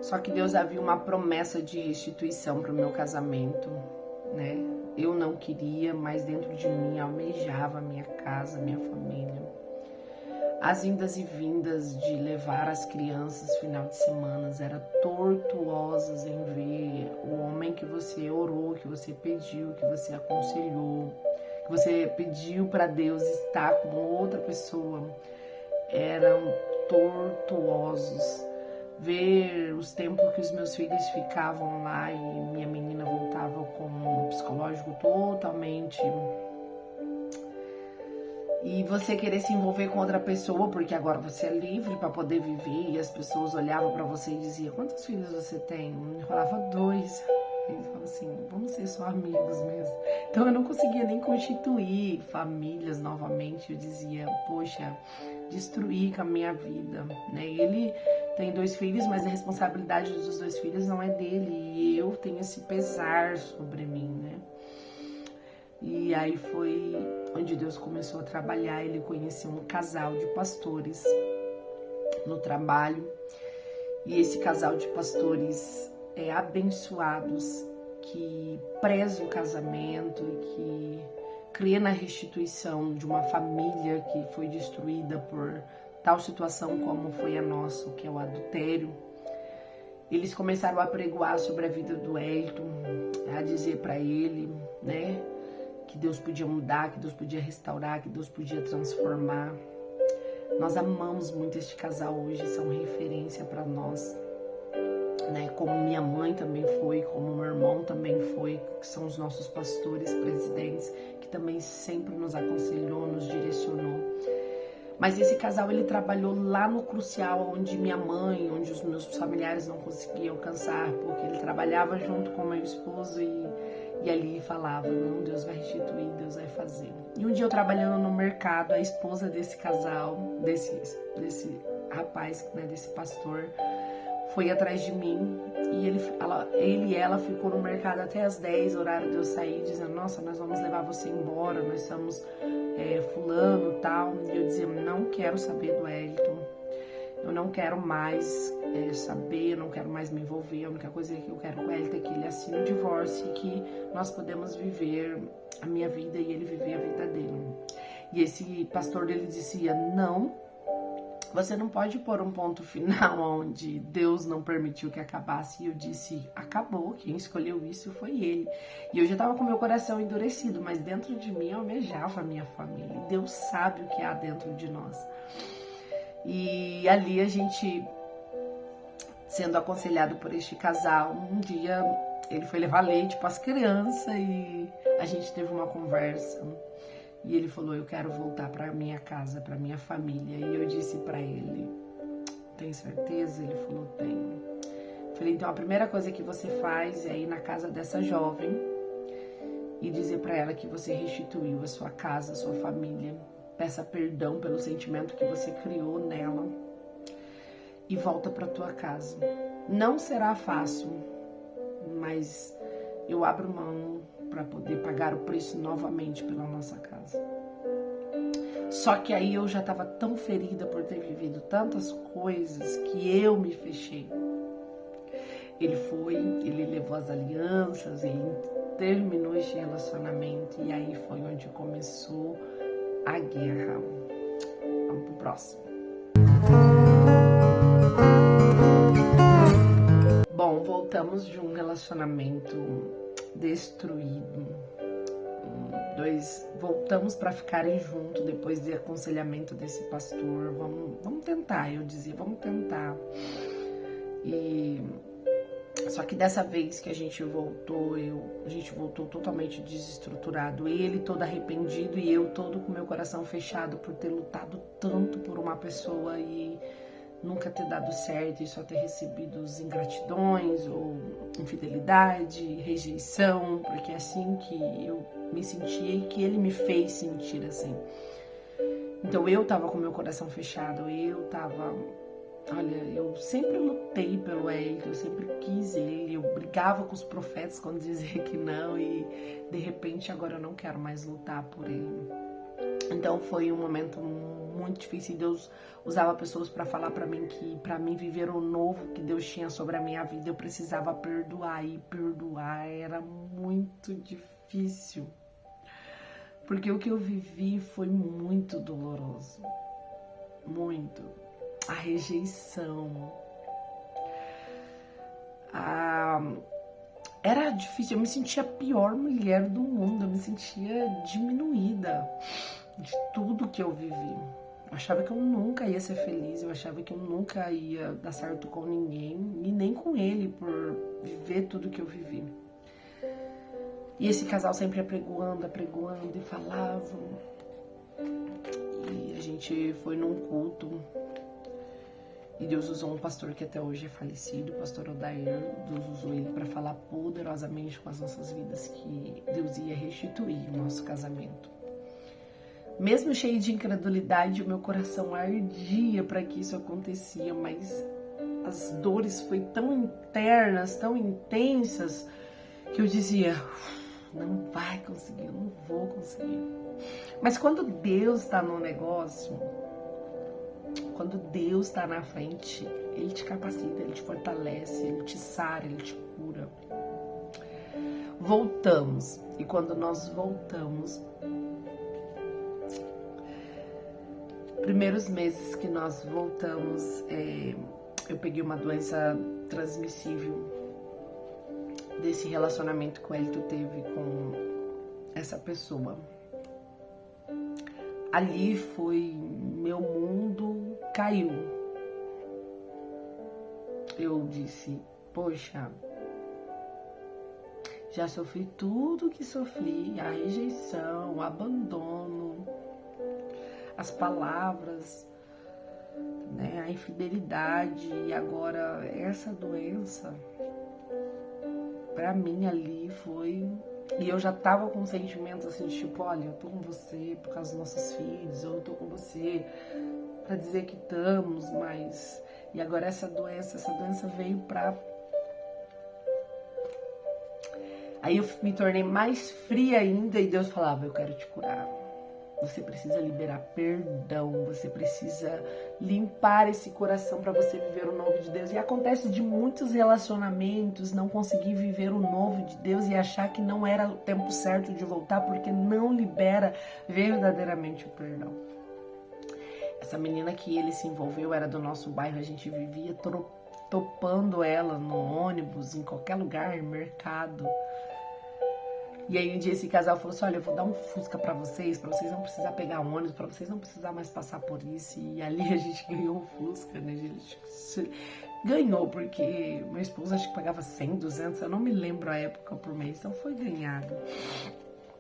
A: Só que Deus havia uma promessa de restituição para o meu casamento, né? Eu não queria, mas dentro de mim almejava a minha casa, a minha família. As indas e vindas de levar as crianças final de semana eram tortuosas em ver o homem que você orou, que você pediu, que você aconselhou, que você pediu para Deus estar com outra pessoa. Eram tortuosos. Ver os tempos que os meus filhos ficavam lá e minha menina voltava com um psicológico totalmente... E você querer se envolver com outra pessoa, porque agora você é livre para poder viver, e as pessoas olhavam para você e diziam: quantos filhos você tem? Eu falava 2. Eles falavam assim: vamos ser só amigos mesmo. Então eu não conseguia nem constituir famílias novamente. Eu dizia: poxa, destruir com a minha vida, né? Ele tem 2 filhos, mas a responsabilidade dos 2 filhos não é dele, e eu tenho esse pesar sobre mim, né? E aí foi onde Deus começou a trabalhar. Ele conheceu um casal de pastores no trabalho. E esse casal de pastores abençoados, que prezam o casamento e que crê na restituição de uma família que foi destruída por tal situação como foi a nossa, que é o adultério. Eles começaram a pregoar sobre a vida do Wellington, a dizer para ele, né, que Deus podia mudar, que Deus podia restaurar, que Deus podia transformar. Nós amamos muito este casal hoje, são referência para nós, né? Como minha mãe também foi, como meu irmão também foi, que são os nossos pastores, presidentes, que também sempre nos aconselhou, nos direcionou. Mas esse casal, ele trabalhou lá no crucial, onde minha mãe, onde os meus familiares não conseguiam alcançar, porque ele trabalhava junto com meu esposo e ali falava: não, Deus vai restituir, Deus vai fazer. E um dia eu trabalhando no mercado, a esposa desse casal, desse rapaz, né, desse pastor, foi atrás de mim e ele e ela ficou no mercado até as 10, horário de eu sair, dizendo: nossa, nós vamos levar você embora, nós somos fulano, tal. E eu dizia: não quero saber do Wellington, eu não quero mais saber, eu não quero mais me envolver. A única coisa que eu quero com ele é que ele assine o divórcio e que nós podemos viver a minha vida e ele viver a vida dele. E esse pastor dele dizia: não, você não pode pôr um ponto final onde Deus não permitiu que acabasse. E eu disse: acabou, quem escolheu isso foi ele. E eu já estava com meu coração endurecido, mas dentro de mim eu almejava a minha família. E Deus sabe o que há dentro de nós. E ali a gente, sendo aconselhado por este casal, um dia ele foi levar leite para as crianças e a gente teve uma conversa. E ele falou: eu quero voltar para minha casa, para minha família. E eu disse para ele: tem certeza? Ele falou: tenho. Falei: então a primeira coisa que você faz é ir na casa dessa jovem e dizer para ela que você restituiu a sua casa, a sua família. Peça perdão pelo sentimento que você criou nela e volta para tua casa. Não será fácil, mas eu abro mão para poder pagar o preço novamente pela nossa casa. Só que aí eu já estava tão ferida por ter vivido tantas coisas que eu me fechei. Ele foi, ele levou as alianças, ele terminou este relacionamento e aí foi onde começou a guerra. Vamos pro próximo. Bom, voltamos de um relacionamento destruído. Voltamos para ficarem juntos depois do aconselhamento desse pastor. Vamos tentar, eu dizia, vamos tentar. Só que dessa vez que a gente voltou, a gente voltou totalmente desestruturado. Ele todo arrependido e eu todo com meu coração fechado por ter lutado tanto por uma pessoa e nunca ter dado certo e só ter recebido os ingratidões ou infidelidade, rejeição, porque é assim que eu me sentia e que ele me fez sentir assim. Então eu tava com meu coração fechado, eu tava Olha, eu sempre lutei pelo Wellington, eu sempre quis ele, eu brigava com os profetas quando dizia que não e de repente agora eu não quero mais lutar por ele. Então foi um momento muito difícil e Deus usava pessoas para falar para mim que para mim viver o novo que Deus tinha sobre a minha vida eu precisava perdoar e perdoar era muito difícil. Porque o que eu vivi foi muito doloroso. Muito. A rejeição. Era difícil, eu me sentia a pior mulher do mundo, eu me sentia diminuída de tudo que eu vivi. Eu achava que eu nunca ia ser feliz, eu achava que eu nunca ia dar certo com ninguém, e nem com ele, por viver tudo que eu vivi. E esse casal sempre apregoando e falavam. E a gente foi num culto e Deus usou um pastor que até hoje é falecido, o pastor Odair. Deus usou ele para falar poderosamente com as nossas vidas que Deus ia restituir o nosso casamento. Mesmo cheio de incredulidade, o meu coração ardia para que isso acontecia, mas as dores foram tão internas, tão intensas, que eu dizia, não vai conseguir, eu não vou conseguir. Mas quando Deus está no negócio, quando Deus está na frente, Ele te capacita, Ele te fortalece, Ele te sara, Ele te cura. Voltamos. E quando nós voltamos, primeiros meses que nós voltamos, eu peguei uma doença transmissível desse relacionamento que o Elton teve com essa pessoa. Ali foi, meu mundo caiu. Eu disse, poxa, já sofri tudo que sofri, a rejeição, o abandono, as palavras, né, a infidelidade, e agora essa doença, pra mim ali foi... E eu já tava com sentimentos assim, tipo, olha, eu tô com você por causa dos nossos filhos, eu tô com você pra dizer que estamos, mas... E agora essa doença veio pra... Aí eu me tornei mais fria ainda e Deus falava, eu quero te curar. Você precisa liberar perdão, você precisa limpar esse coração para você viver o novo de Deus. E acontece de muitos relacionamentos não conseguir viver o novo de Deus e achar que não era o tempo certo de voltar porque não libera verdadeiramente o perdão. Essa menina que ele se envolveu era do nosso bairro, a gente vivia topando ela no ônibus, em qualquer lugar, mercado. E aí um dia esse casal falou assim, olha, eu vou dar um Fusca pra vocês não precisar pegar ônibus, pra vocês não precisar mais passar por isso. E ali a gente ganhou um Fusca, né, gente? Ganhou, porque meu esposo acho que pagava 100, 200, eu não me lembro a época por mês, então foi ganhado.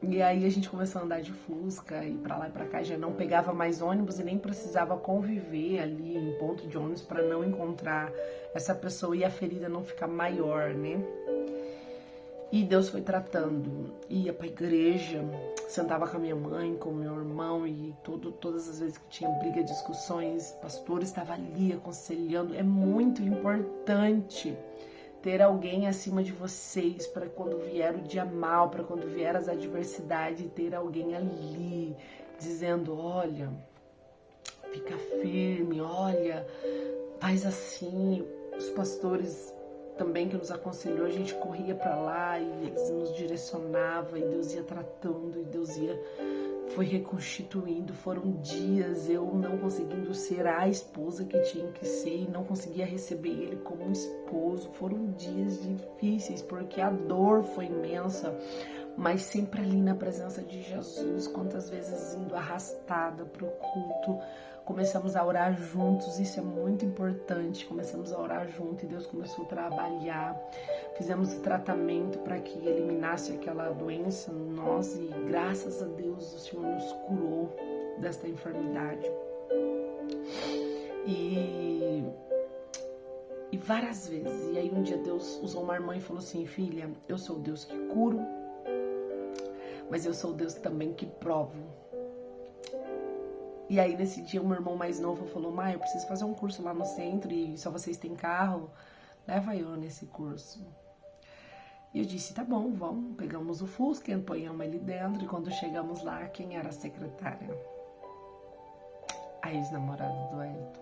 A: E aí a gente começou a andar de Fusca, e pra lá e pra cá, já não pegava mais ônibus e nem precisava conviver ali em ponto de ônibus pra não encontrar essa pessoa e a ferida não ficar maior, né? E Deus foi tratando, ia pra igreja, sentava com a minha mãe, com o meu irmão e todas as vezes que tinha briga, discussões, o pastor estava ali aconselhando. É muito importante ter alguém acima de vocês para quando vier o dia mal, para quando vier as adversidades, ter alguém ali dizendo, olha, fica firme, olha, faz assim. Os pastores também que nos aconselhou, a gente corria para lá e eles nos direcionavam e Deus ia tratando e Deus foi reconstituindo. Foram dias eu não conseguindo ser a esposa que tinha que ser e não conseguia receber ele como um esposo. Foram dias difíceis porque a dor foi imensa, mas sempre ali na presença de Jesus. Quantas vezes indo arrastada para o culto, começamos a orar juntos, isso é muito importante. Começamos a orar junto e Deus começou a trabalhar. Fizemos o tratamento para que eliminasse aquela doença em nós e graças a Deus o Senhor nos curou desta enfermidade. E várias vezes. E aí um dia Deus usou uma irmã e falou assim, filha, eu sou o Deus que curo, mas eu sou o Deus também que provo. E aí nesse dia o meu irmão mais novo falou: Mãe, eu preciso fazer um curso lá no centro e só vocês têm carro, leva eu nesse curso. E eu disse: tá bom, vamos. Pegamos o Fusca, põemos ele dentro, e quando chegamos lá, quem era a secretária? A ex-namorada do Ayrton.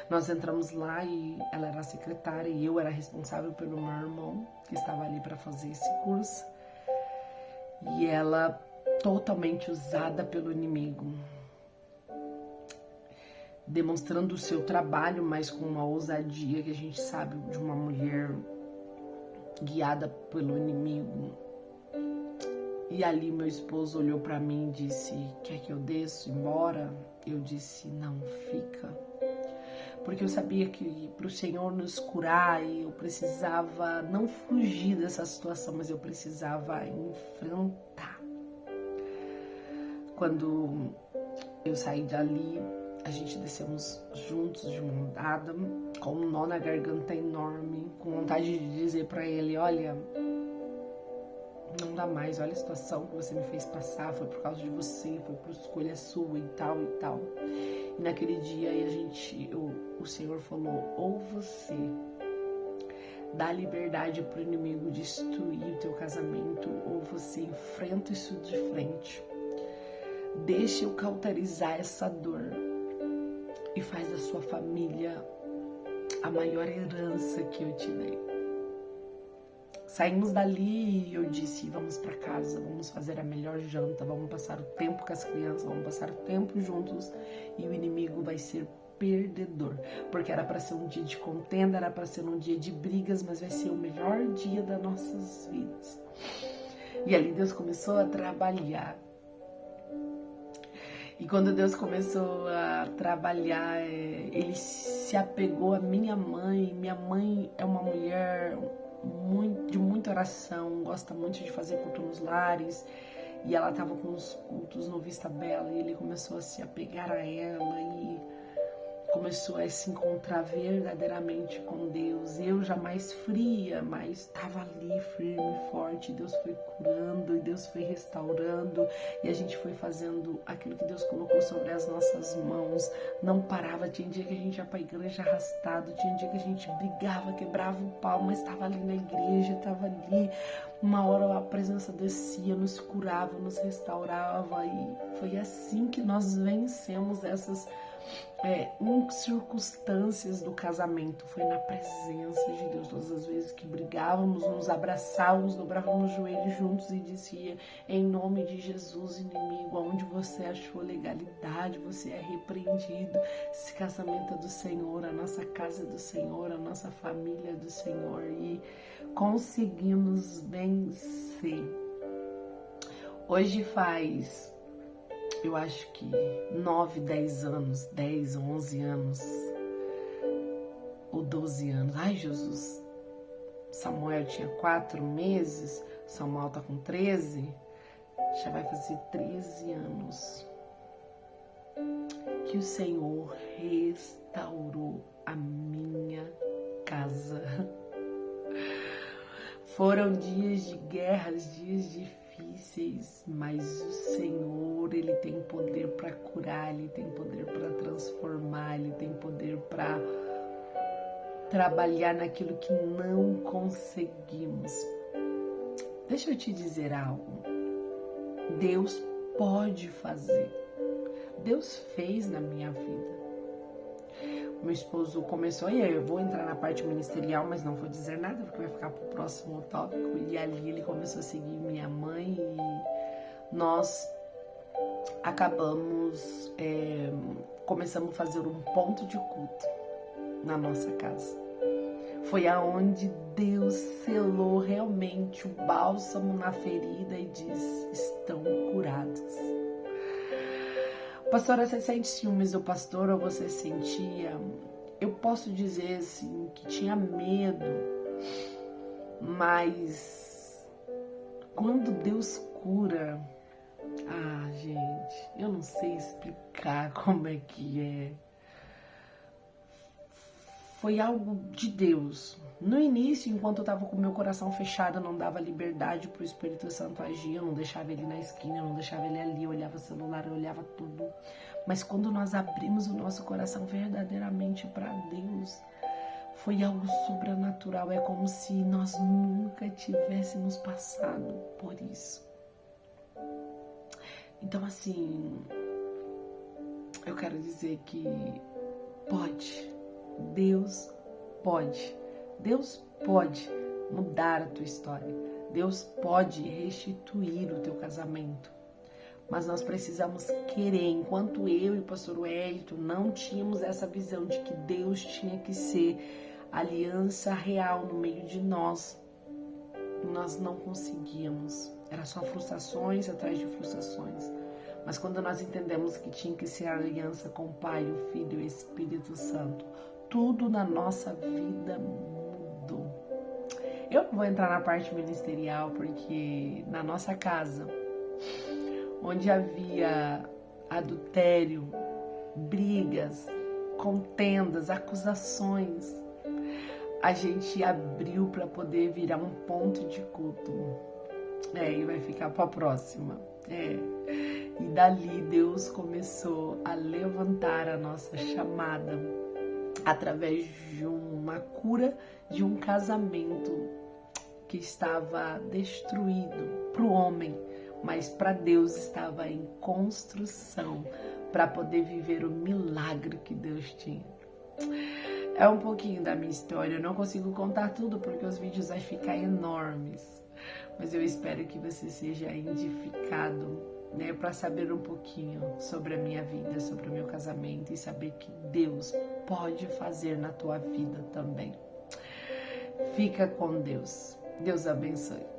A: Nós entramos lá e ela era a secretária e eu era responsável pelo meu irmão, que estava ali para fazer esse curso. E ela totalmente usada pelo inimigo, demonstrando o seu trabalho, mas com uma ousadia que a gente sabe de uma mulher guiada pelo inimigo. E ali meu esposo olhou para mim e disse: quer que eu desça embora? Eu disse: não, fica. Porque eu sabia que para o Senhor nos curar, eu precisava não fugir dessa situação, mas eu precisava enfrentar. Quando eu saí dali, a gente descemos juntos de mão dada, com um nó na garganta enorme, com vontade de dizer para ele: olha, não dá mais, olha a situação que você me fez passar, foi por causa de você, foi por escolha sua e tal e tal. E naquele dia o Senhor falou: ou você dá liberdade para o inimigo destruir o teu casamento, ou você enfrenta isso de frente. Deixa eu cauterizar essa dor e faz da sua família a maior herança que eu te dei. Saímos dali e eu disse: vamos para casa, vamos fazer a melhor janta, vamos passar o tempo com as crianças, vamos passar o tempo juntos e o inimigo vai ser perdedor. Porque era para ser um dia de contenda, era para ser um dia de brigas, mas vai ser o melhor dia das nossas vidas. E ali Deus começou a trabalhar. E quando Deus começou a trabalhar, Ele se apegou à minha mãe. Minha mãe é uma mulher de muita oração, gosta muito de fazer culto nos lares. E ela estava com os cultos no Vista Bela e Ele começou a se apegar a ela e começou a se encontrar verdadeiramente com Deus. Eu jamais fria, mas estava ali firme e forte. Deus foi curando e Deus foi restaurando e a gente foi fazendo aquilo que Deus colocou sobre as nossas mãos. Não parava, tinha dia que a gente ia para a igreja arrastado, tinha dia que a gente brigava, quebrava o pau, mas estava ali na igreja, estava ali. Uma hora a presença descia, nos curava, nos restaurava e foi assim que nós vencemos essas circunstâncias do casamento. Foi na presença de Deus. Todas as vezes que brigávamos, nos abraçávamos, dobrávamos os joelhos juntos e dizia: em nome de Jesus, inimigo, aonde você achou legalidade, você é repreendido. Esse casamento é do Senhor, a nossa casa é do Senhor, a nossa família é do Senhor, e conseguimos vencer. Hoje faz, eu acho que 9, 10 anos, 10, 11 anos, ou 12 anos. Ai, Jesus, Samuel tinha 4 meses, Samuel tá com 13, já vai fazer 13 anos que o Senhor restaurou a minha casa. Foram dias de guerras, dias difíceis, mas o Senhor, Ele tem poder para curar, Ele tem poder para transformar, Ele tem poder para trabalhar naquilo que não conseguimos. Deixa eu te dizer algo. Deus pode fazer. Deus fez na minha vida. Meu esposo começou, e eu vou entrar na parte ministerial, mas não vou dizer nada, porque vai ficar pro próximo tópico. E ali ele começou a seguir minha mãe e nós acabamos, começamos a fazer um ponto de culto na nossa casa. Foi aonde Deus selou realmente o bálsamo na ferida e diz: estão curados. Pastora, você sente ciúmes do pastor ou você sentia? Eu posso dizer assim que tinha medo, mas quando Deus cura, gente, eu não sei explicar como é que é. foi algo de Deus. No início, enquanto eu estava com meu coração fechado, eu não dava liberdade para o Espírito Santo agir, eu não deixava ele na esquina, eu não deixava ele ali, eu olhava o celular, eu olhava tudo. Mas quando nós abrimos o nosso coração verdadeiramente para Deus, foi algo sobrenatural. É como se nós nunca tivéssemos passado por isso. Então, assim, eu quero dizer que pode, Deus pode. Deus pode mudar a tua história. Deus pode restituir o teu casamento. Mas nós precisamos querer. Enquanto eu e o pastor Wellington não tínhamos essa visão de que Deus tinha que ser aliança real no meio de nós, nós não conseguíamos. Era só frustrações atrás de frustrações. Mas quando nós entendemos que tinha que ser a aliança com o Pai, o Filho e o Espírito Santo, tudo na nossa vida mudou. Eu não vou entrar na parte ministerial, porque na nossa casa, onde havia adultério, brigas, contendas, acusações, a gente abriu para poder virar um ponto de culto. E vai ficar para a próxima. E dali Deus começou a levantar a nossa chamada através de uma cura de um casamento que estava destruído para o homem, mas para Deus estava em construção para poder viver o milagre que Deus tinha. É um pouquinho da minha história, eu não consigo contar tudo porque os vídeos vão ficar enormes, mas eu espero que você seja edificado, né, para saber um pouquinho sobre a minha vida, sobre o meu casamento e saber que Deus pode fazer na tua vida também. Fica com Deus. Deus abençoe.